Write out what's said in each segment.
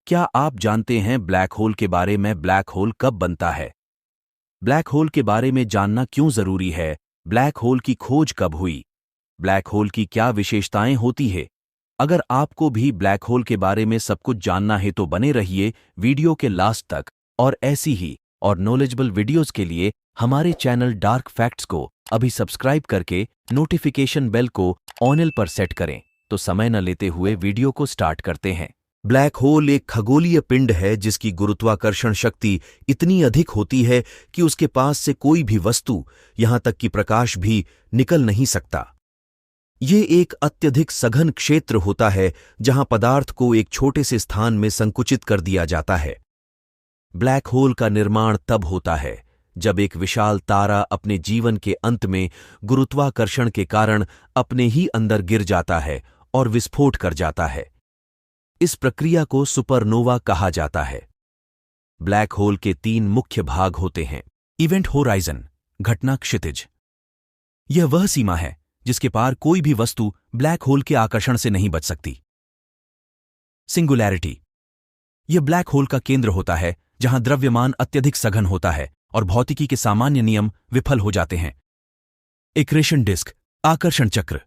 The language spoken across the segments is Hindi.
क्या आप जानते हैं ब्लैक होल के बारे में? ब्लैक होल कब बनता है? ब्लैक होल के बारे में जानना क्यों जरूरी है? ब्लैक होल की खोज कब हुई? ब्लैक होल की क्या विशेषताएं होती है? अगर आपको भी ब्लैक होल के बारे में सब कुछ जानना है तो बने रहिए वीडियो के लास्ट तक। और ऐसी ही और नॉलेजेबल वीडियोस के लिए हमारे चैनल डार्क फैक्ट्स को अभी सब्सक्राइब करके नोटिफिकेशन बेल को ऑल पर सेट करें। तो समय न लेते हुए वीडियो को स्टार्ट करते हैं। ब्लैक होल एक खगोलीय पिंड है जिसकी गुरुत्वाकर्षण शक्ति इतनी अधिक होती है कि उसके पास से कोई भी वस्तु, यहां तक कि प्रकाश भी, निकल नहीं सकता। ये एक अत्यधिक सघन क्षेत्र होता है जहां पदार्थ को एक छोटे से स्थान में संकुचित कर दिया जाता है। ब्लैक होल का निर्माण तब होता है जब एक विशाल तारा अपने जीवन के अंत में गुरुत्वाकर्षण के कारण अपने ही अंदर गिर जाता है और विस्फोट कर जाता है। इस प्रक्रिया को सुपरनोवा कहा जाता है। ब्लैक होल के 3 मुख्य भाग होते हैं। इवेंट होराइजन, घटना क्षितिज। यह वह सीमा है जिसके पार कोई भी वस्तु ब्लैक होल के आकर्षण से नहीं बच सकती। सिंगुलैरिटी, यह ब्लैक होल का केंद्र होता है जहां द्रव्यमान अत्यधिक सघन होता है और भौतिकी के सामान्य नियम विफल हो जाते हैं। एक्रेशन डिस्क, आकर्षण चक्र।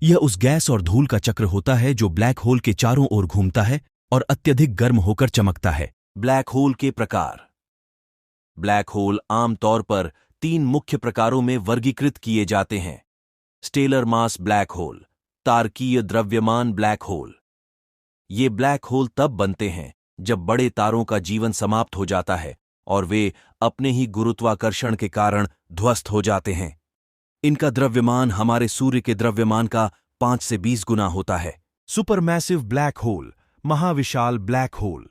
यह उस गैस और धूल का चक्र होता है जो ब्लैक होल के चारों ओर घूमता है और अत्यधिक गर्म होकर चमकता है। ब्लैक होल के प्रकार। ब्लैक होल आमतौर पर 3 मुख्य प्रकारों में वर्गीकृत किए जाते हैं। स्टेलर मास ब्लैक होल, तारकीय द्रव्यमान ब्लैक होल। ये ब्लैक होल तब बनते हैं जब बड़े तारों का जीवन समाप्त हो जाता है और वे अपने ही गुरुत्वाकर्षण के कारण ध्वस्त हो जाते हैं। इनका द्रव्यमान हमारे सूर्य के द्रव्यमान का 5 से 20 गुना होता है। सुपरमैसिव ब्लैक होल, महाविशाल ब्लैक होल।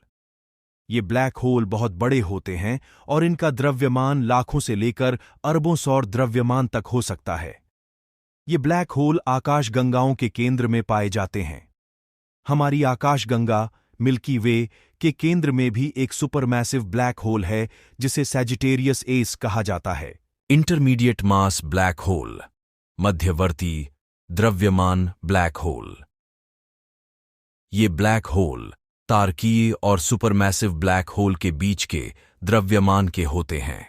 ये ब्लैक होल बहुत बड़े होते हैं और इनका द्रव्यमान लाखों से लेकर अरबों सौर द्रव्यमान तक हो सकता है। ये ब्लैक होल आकाशगंगाओं के केंद्र में पाए जाते हैं। हमारी आकाशगंगा मिल्की वे के केंद्र में भी एक सुपरमैसिव ब्लैक होल है जिसे सैजिटेरियस एस कहा जाता है। इंटरमीडिएट मास ब्लैक होल, मध्यवर्ती द्रव्यमान ब्लैक होल। ये ब्लैक होल तारकीय और सुपरमैसिव ब्लैक होल के बीच के द्रव्यमान के होते हैं।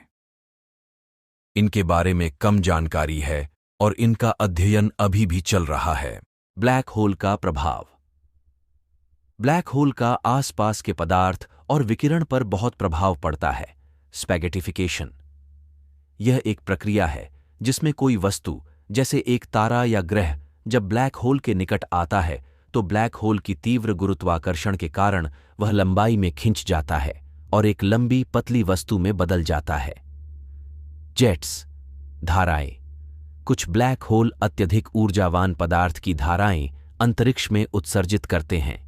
इनके बारे में कम जानकारी है और इनका अध्ययन अभी भी चल रहा है। ब्लैक होल का प्रभाव। ब्लैक होल का आसपास के पदार्थ और विकिरण पर बहुत प्रभाव पड़ता है। स्पैगेटिफिकेशन, यह एक प्रक्रिया है जिसमें कोई वस्तु, जैसे एक तारा या ग्रह, जब ब्लैक होल के निकट आता है तो ब्लैक होल की तीव्र गुरुत्वाकर्षण के कारण वह लंबाई में खिंच जाता है और एक लंबी पतली वस्तु में बदल जाता है। जेट्स, धाराएं। कुछ ब्लैक होल अत्यधिक ऊर्जावान पदार्थ की धाराएं अंतरिक्ष में उत्सर्जित करते हैं।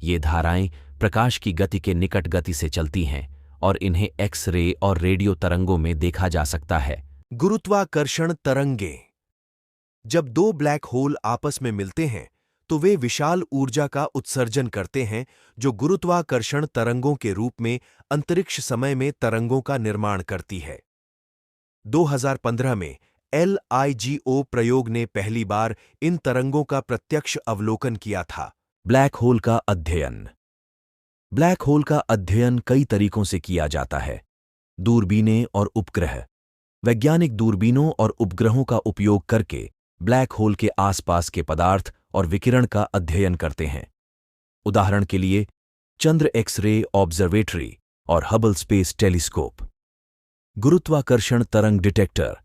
ये धाराएं प्रकाश की गति के निकट गति से चलती हैं और इन्हें एक्स रे और रेडियो तरंगों में देखा जा सकता है। गुरुत्वाकर्षण तरंगें। जब 2 ब्लैक होल आपस में मिलते हैं तो वे विशाल ऊर्जा का उत्सर्जन करते हैं जो गुरुत्वाकर्षण तरंगों के रूप में अंतरिक्ष समय में तरंगों का निर्माण करती है। 2015 में LIGO प्रयोग ने पहली बार इन तरंगों का प्रत्यक्ष अवलोकन किया था। ब्लैक होल का अध्ययन। ब्लैक होल का अध्ययन कई तरीकों से किया जाता है। दूरबीनें और उपग्रह। वैज्ञानिक दूरबीनों और उपग्रहों का उपयोग करके ब्लैक होल के आसपास के पदार्थ और विकिरण का अध्ययन करते हैं। उदाहरण के लिए चंद्र एक्स-रे ऑब्जर्वेटरी और हबल स्पेस टेलीस्कोप। गुरुत्वाकर्षण तरंग detector,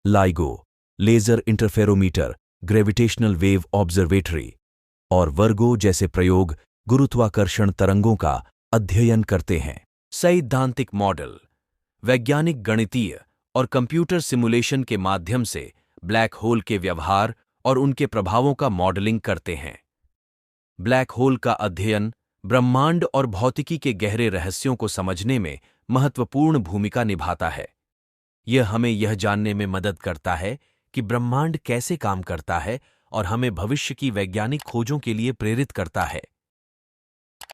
LIGO, laser interferometer, gravitational wave observatory और वर्गो जैसे प्रयोग गुरुत्वाकर्षण तरंगों का अध्ययन करते हैं। सैद्धांतिक मॉडल। वैज्ञानिक गणितीय और कंप्यूटर सिमुलेशन के माध्यम से ब्लैक होल के व्यवहार और उनके प्रभावों का मॉडलिंग करते हैं। ब्लैक होल का अध्ययन ब्रह्मांड और भौतिकी के गहरे रहस्यों को समझने में महत्वपूर्ण भूमिका निभाता है। यह हमें यह जानने में मदद करता है कि ब्रह्मांड कैसे काम करता है और हमें भविष्य की वैज्ञानिक खोजों के लिए प्रेरित करता है।